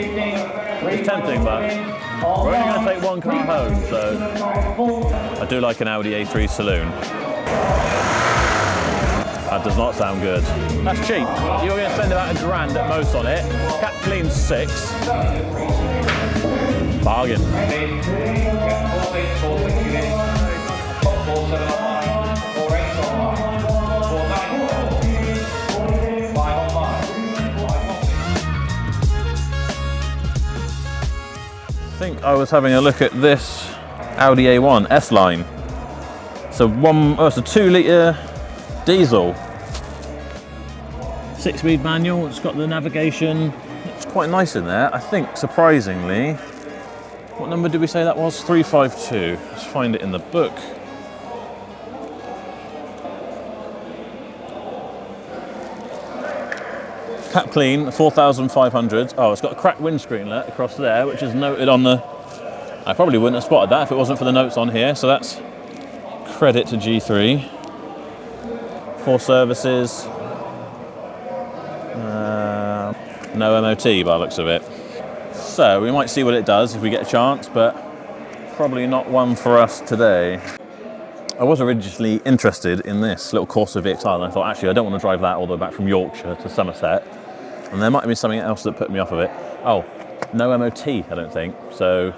It's tempting, but we're only going to take one car home, so I do like an Audi A3 saloon. That does not sound good. That's cheap. You're going to spend about £1,000 at most on it. Cap clean 6. Bargain. I think I was having a look at this Audi A1 S-Line. It's a 2-litre diesel. 6-speed manual, it's got the navigation. It's quite nice in there, I think, surprisingly. What number did we say that was? 352. Let's find it in the book. Cap clean, 4,500. Oh, it's got a cracked windscreen across there, which is noted on the... I probably wouldn't have spotted that if it wasn't for the notes on here, so that's credit to G3. 4 services. No MOT by the looks of it. So we might see what it does if we get a chance, but probably not one for us today. I was originally interested in this little Corsa VXR, and I thought, actually, I don't want to drive that all the way back from Yorkshire to Somerset. And there might have been something else that put me off of it. Oh, no MOT, I don't think. So,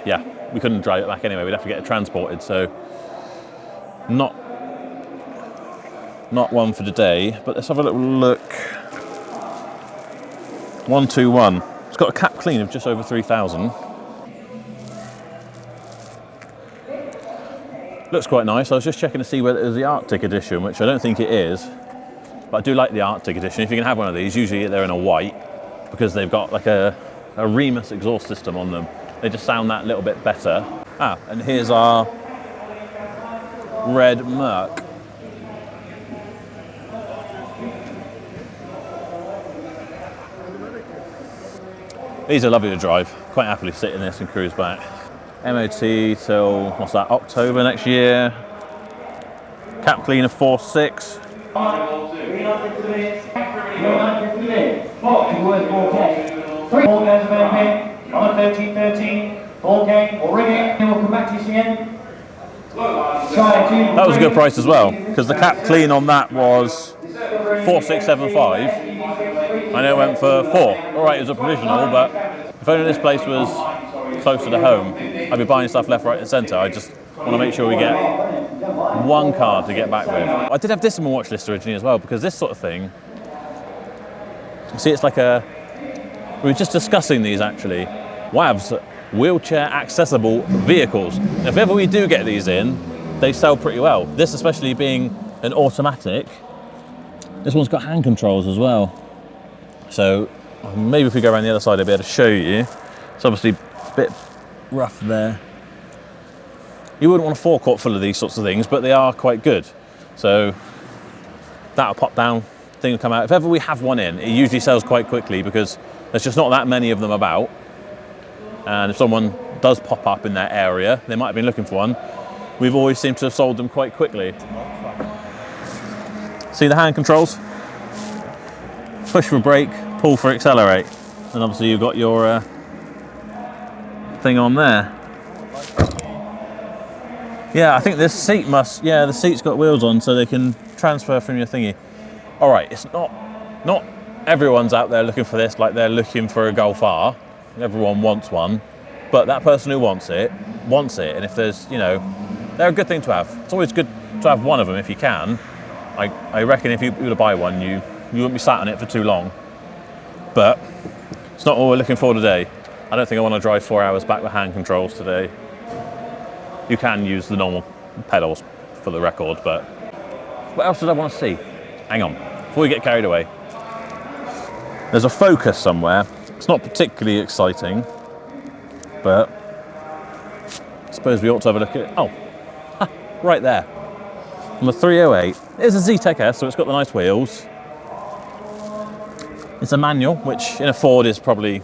yeah, we couldn't drive it back anyway. We'd have to get it transported. So, not one for today. But let's have a little look. 121. It's got a cap clean of just over 3,000. Looks quite nice. I was just checking to see whether it was the Arctic edition, which I don't think it is. But I do like the Arctic edition. If you can have one of these, usually they're in a white because they've got like a Remus exhaust system on them. They just sound that little bit better. Ah, and here's our red Merc. These are lovely to drive. Quite happily sit in this and cruise back. MOT till, what's that, October next year. Cap clean of 4.6. That was a good price as well, because the cap clean on that was 4,675. I know it went for 4. All right, it was a provisional, but if only this place was closer to home, I'd be buying stuff left, right and centre. I just want to make sure we get one car to get back with. I did have this on my watch list originally as well, because this sort of thing, see, it's like a, we were just discussing these actually, WAVs, wheelchair accessible vehicles. If ever we do get these in, they sell pretty well. This especially being an automatic, this one's got hand controls as well. So maybe if we go around the other side, I'll be able to show you. It's obviously a bit rough there. You wouldn't want a forecourt full of these sorts of things, but they are quite good. So that'll pop down, thing will come out. If ever we have one in, it usually sells quite quickly because there's just not that many of them about. And if someone does pop up in that area, they might have been looking for one. We've always seemed to have sold them quite quickly. See the hand controls? Push for brake, pull for accelerate. And obviously you've got your thing on there. Yeah, I think this seat must, yeah, the seat's got wheels on so they can transfer from your thingy. All right, it's not everyone's out there looking for this like they're looking for a Golf R. Everyone wants one, but that person who wants it. And if there's, you know, they're a good thing to have. It's always good to have one of them if you can. I reckon if you were to buy one, you wouldn't be sat on it for too long. But it's not what we're looking for today. I don't think I want to drive 4 hours back with hand controls today. You can use the normal pedals for the record, but what else did I want to see? Hang on, before we get carried away. There's a Focus somewhere. It's not particularly exciting, but I suppose we ought to have a look at it. Oh, right there. On the 308, it's a Z-Tech S, so it's got the nice wheels. It's a manual, which in a Ford is probably,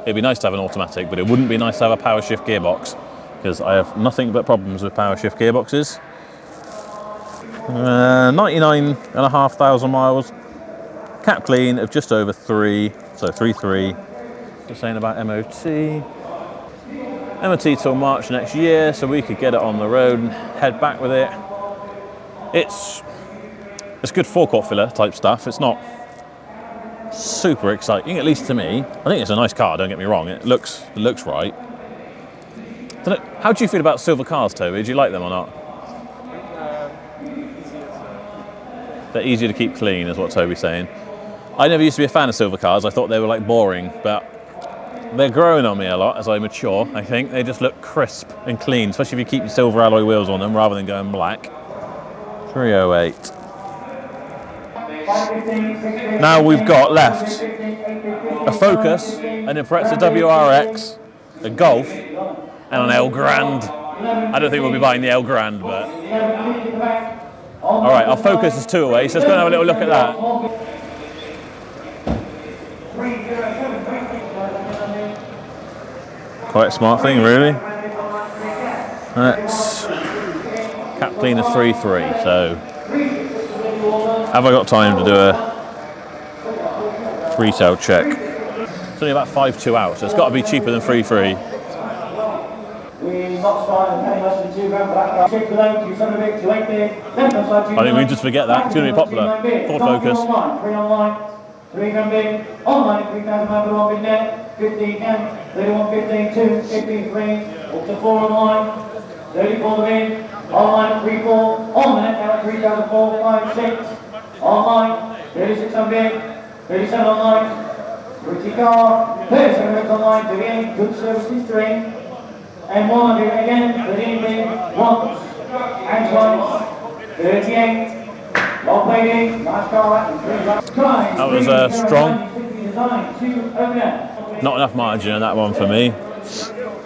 it'd be nice to have an automatic, but it wouldn't be nice to have a power shift gearbox, because I have nothing but problems with power shift gearboxes. 99,500 miles, cap clean of just over 3, so 3.3. Just saying about MOT. MOT till March next year, so we could get it on the road and head back with it. It's good forecourt filler type stuff. It's not super exciting, at least to me. I think it's a nice car, don't get me wrong. It looks right. How do you feel about silver cars, Toby? Do you like them or not? They're easier to keep clean, is what Toby's saying. I never used to be a fan of silver cars. I thought they were like boring, but they're growing on me a lot as I mature, I think. They just look crisp and clean, especially if you keep your silver alloy wheels on them rather than going black. 308. Now we've got left a Focus, an Impreza WRX, a Golf, and an Elgrand. I don't think we'll be buying the Elgrand, but... Alright, our Focus is 2 away, so let's go and have a little look at that. Quite a smart thing, really. That's cap cleaner 3.3, so have I got time to do a retail check? It's only about 5.2 out, so it's got to be cheaper than 3.3. I think we just forget that. It's going to be popular. Ford Focus. 3 grand big, online at 3,000 pound one bid net, 15 can, 31, 15, 2, 15 free, up to 4 online, 34 the bid, online at 3, 4, on the net now at 3,004, 5, 6, online, 36 on bid, 37 online, pretty car, 37 minutes online, 38, good service history, and 100 again, 13 bid, once, and twice, 38, well played, nice car, that was strong. Not enough margin in that one for me.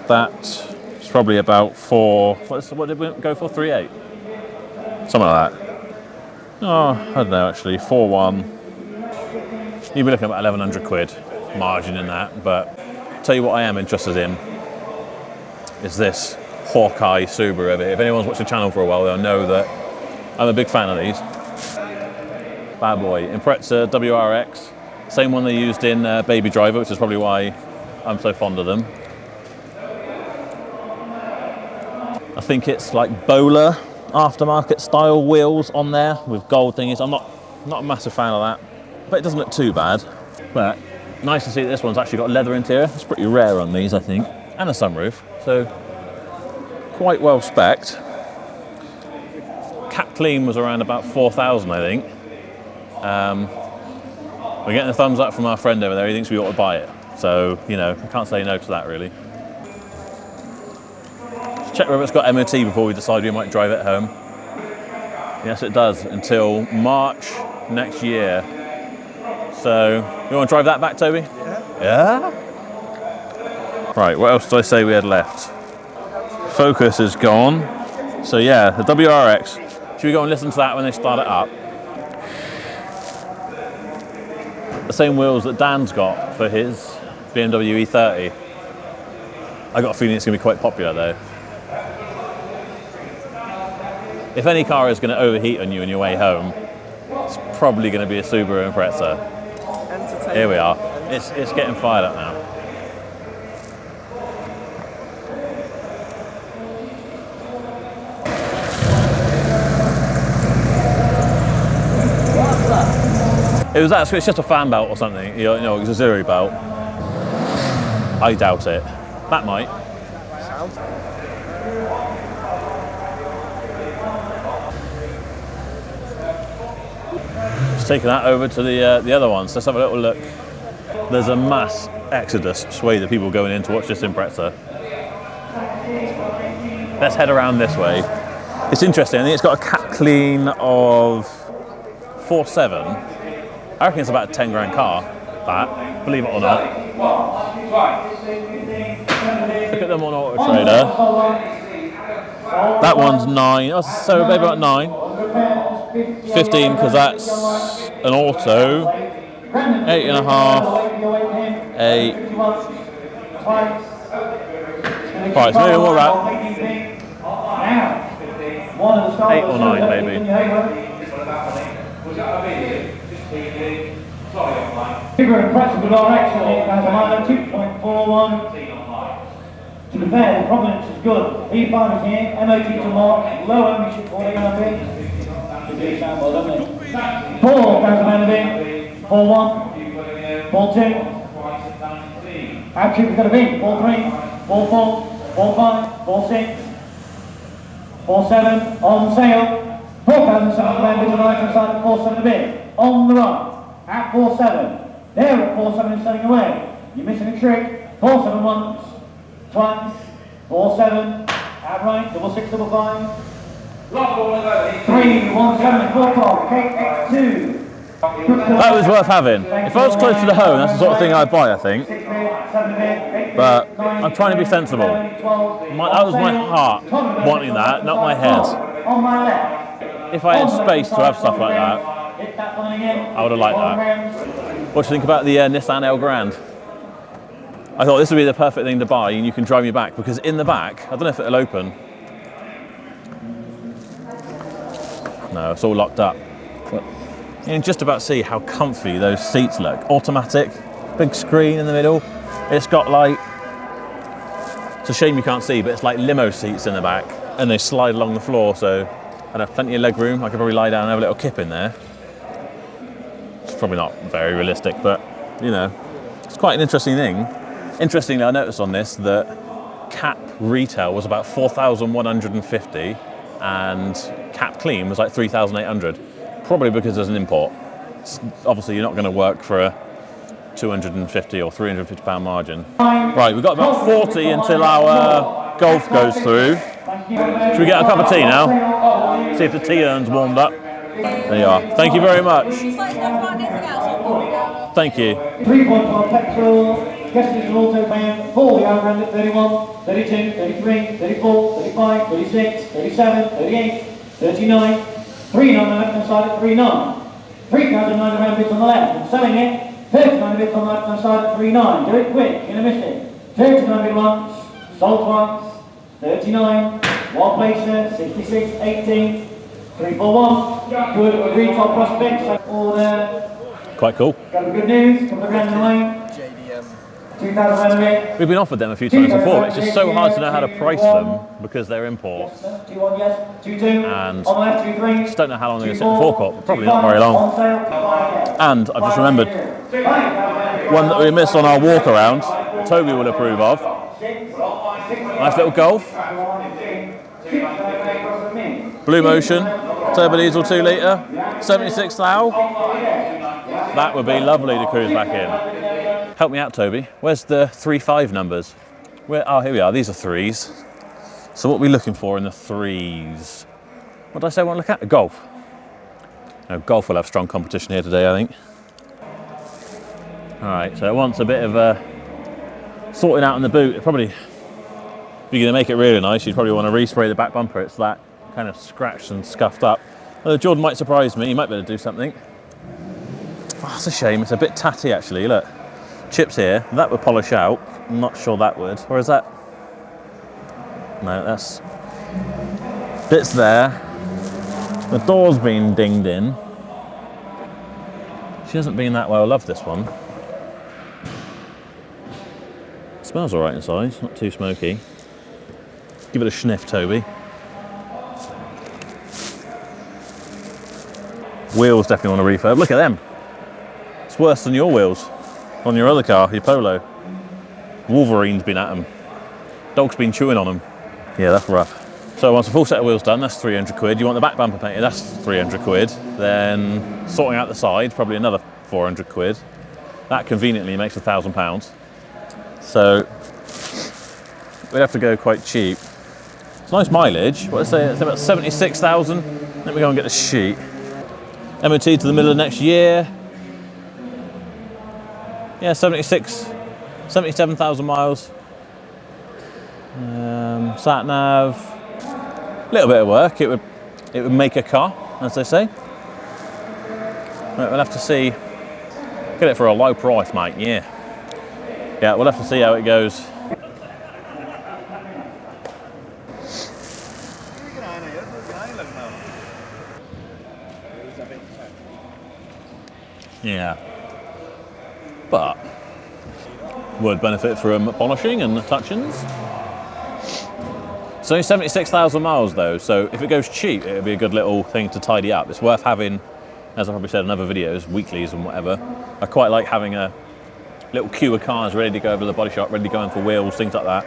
That's probably about 4. What did we go for? 3.8? Something like that. Oh, I don't know actually. 4.1. You'd be looking at about 1,100 quid margin in that. But I'll tell you what I am interested in is this Hawkeye Subaru of it. If anyone's watched the channel for a while, they'll know that I'm a big fan of these. Bad boy. Impreza WRX. Same one they used in Baby Driver, which is probably why I'm so fond of them. I think it's like Bowler aftermarket style wheels on there with gold thingies. I'm not a massive fan of that, but it doesn't look too bad. But nice to see that this one's actually got leather interior. It's pretty rare on these, I think, and a sunroof, so quite well spec'd. Cap clean was around about 4,000, I think. We're getting a thumbs up from our friend over there. He thinks we ought to buy it. So, you know, I can't say no to that, really. Let's check whether it's got MOT before we decide we might drive it home. Yes, it does, until March next year. So, you want to drive that back, Toby? Yeah? Right, what else did I say we had left? Focus is gone. So, yeah, the WRX. Should we go and listen to that when they start it up? The same wheels that Dan's got for his BMW E30. I got a feeling it's going to be quite popular though. If any car is going to overheat on you on your way home, it's probably going to be a Subaru Impreza. Here we are. It's getting fired up now. It's just a fan belt or something, you know, auxiliary belt. I doubt it. That might. Sounds. Just taking that over to the other ones. Let's have a little look. There's a mass exodus swathe of people going in to watch this Impreza. Let's head around this way. It's interesting. I think it's got a cap clean of 4.7. I reckon it's about a 10 grand car, that, believe it or not. Look at them on Auto Trader. That one's 9, oh, so maybe about 9. 15, because that's an auto. 8.5, 8. Right, so maybe more about 8 or 9 maybe. Bigger and practical direction, it has a minor 2.5. 401. To be fair, the provenance is good. E5 is here, MOT to mark, low ownership for the MOT. Good sound well, doesn't it? 4 comes around a bit. 4-1. 4-2. Actually, we've got a bit. 4-3. 4-4. 4-5. 4-6. 4-7. On sale. 4,000 around to the right hand side at 4-7 a bit. On the right. At 4-7. There at 4-7 selling away. You're missing a trick. 4-7 once. Twice, 4-7, outright, 6-6, 5. 3, 1, 7, 4, 12, KX2. That was worth having. If I was close to the home, that's the sort of thing I'd buy, I think. But I'm trying to be sensible. That was my heart wanting that, not my head. If I had space to have stuff like that, I would have liked that. What do you think about the Nissan Elgrand? I thought this would be the perfect thing to buy, and you can drive me back, because in the back, I don't know if it'll open. No, it's all locked up. But you can just about see how comfy those seats look. Automatic, big screen in the middle. It's got like, it's a shame you can't see, but it's like limo seats in the back, and they slide along the floor, so I'd have plenty of leg room. I could probably lie down and have a little kip in there. It's probably not very realistic, but you know, it's quite an interesting thing. Interestingly, I noticed on this that cap retail was about 4,150 and cap clean was like 3,800. Probably because there's an import. Obviously, you're not going to work for a 250 or 350 pound margin. Right, we've got about 40 until our Golf goes through. Should we get a cup of tea now? See if the tea urn's warmed up. There you are. Thank you very much. Thank you. 3.1 petrol. Guest is auto van, 4 the Elgrand at 31, 32, 33, 34, 35, 36, 37, 38, 39, 3 on the left hand side at 39, 3,900 bits on the left, and selling it, 39 bits on the left hand side at 39, do it quick, you're gonna miss it, 39 bit once, sold once, 39, one placer, 66, 18, 341, good retail prospects, order. Quite cool. Got the good news, come around the lane. We've been offered them a few times before. It's just so hard to know how to price them because they're imports. And just don't know how long they're going to sit in the forecourt, but probably not very long. And I've just remembered one that we missed on our walk around, Toby will approve of. Nice little Golf. Blue Motion, turbo diesel 2 litre, 76 thou. That would be lovely to cruise back in. Help me out, Toby. Where's the 3.5 numbers? Oh, here we are. These are 3s. So what are we looking for in the 3s? What did I say I want to look at? A Golf. No, Golf will have strong competition here today, I think. All right, so it wants a bit of sorting out in the boot. Probably, if you're going to make it really nice, you'd probably want to respray the back bumper. It's that kind of scratched and scuffed up. Well, Jordan might surprise me. He might be able to do something. Oh, that's a shame. It's a bit tatty, actually. Look. Chips here, that would polish out. I'm not sure that would. Or is that? No, that's bits there. The door's been dinged in. She hasn't been that well loved, this one. Smells all right inside, not too smoky. Give it a sniff, Toby. Wheels definitely want a refurb. Look at them. It's worse than your wheels. On your other car, your Polo. Wolverine's been at them. Dog's been chewing on them. Yeah, that's rough. So once a full set of wheels done, that's 300 quid. You want the back bumper painted, that's 300 quid. Then sorting out the side, probably another 400 quid. That conveniently makes £1,000. So we'd have to go quite cheap. It's nice mileage. What did I say? It's about 76,000. Let me go and get the sheet. MOT to the middle of next year. Yeah, 77,000 miles. Sat nav, little bit of work. It would make a car, as they say. We'll have to see. Get it for a low price, mate. Yeah, we'll have to see how it goes. Yeah. But would benefit from polishing and touch-ins. It's only 76,000 miles though, so if it goes cheap, it would be a good little thing to tidy up. It's worth having, as I probably said in other videos, weeklies and whatever. I quite like having a little queue of cars ready to go over to the body shop, ready to go in for wheels, things like that,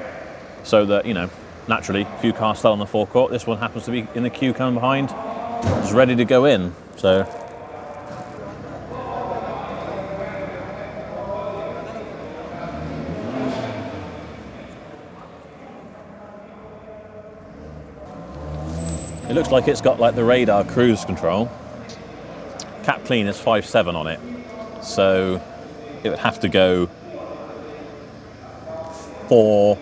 so that, you know, naturally, a few cars sell on the forecourt. This one happens to be in the queue coming behind, just ready to go in. So it looks like it's got like the radar cruise control. Cap clean is 5.7 on it, so it would have to go 4.5,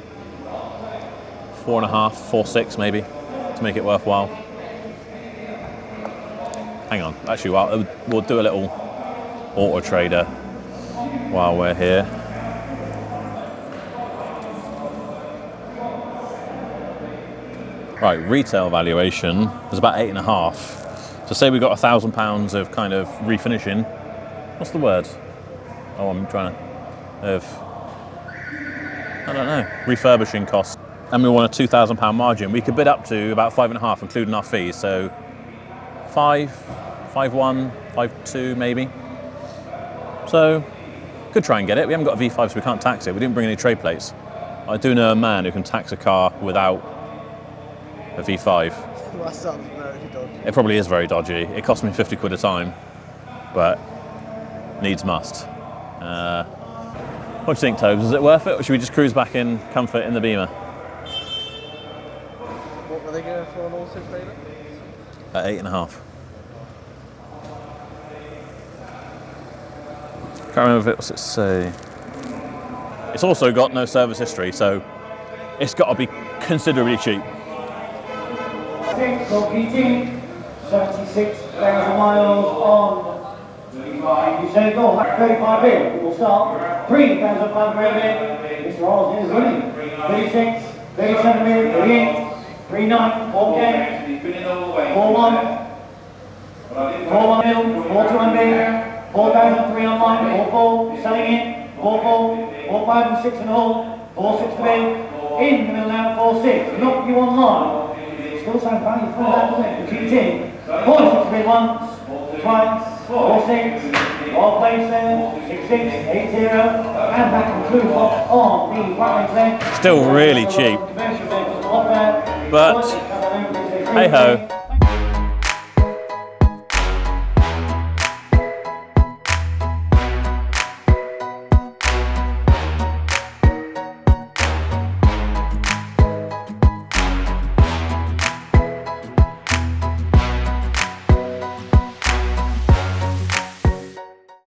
4.6 maybe, to make it worthwhile. Hang on, actually, we'll do a little auto trader while we're here. Right, retail valuation is about 8.5. So say we got £1,000 of kind of refinishing. What's the word? Oh, I'm trying to I don't know, refurbishing costs. And we want a £2,000 margin. We could bid up to about 5.5, including our fees. So 5.1, 5.2 maybe. So could try and get it. We haven't got a V5, so we can't tax it. We didn't bring any trade plates. I do know a man who can tax a car without a V5. Well, that sounds very dodgy. It probably is very dodgy. It cost me 50 quid a time, but needs must. What do you think, Tobes? Is it worth it, or should we just cruise back in comfort in the Beamer? What were they going for an auto trader? At 8.5. Can't remember what's it say. It's also got no service history, so it's got to be considerably cheap. 76,000 miles on. You say go, 35 bid. We'll start 3,500 bid. Mr. Osborne is winning. 36, 37 bid, 38, 39, 4K, 4-1, 4-1 middle, 4-2 bid, 4,003 online, 4-4, selling it, 4-4, 4-5 and 6 and hold, 4-6 bid, in the middle now, 4-6, knock you online. Still sound value for that, doesn't it? For GT. 4-6 bid once, twice, 4-6, all place there, 6-6, 8-0, and that concludes on the right leg. Still really cheap. But hey ho.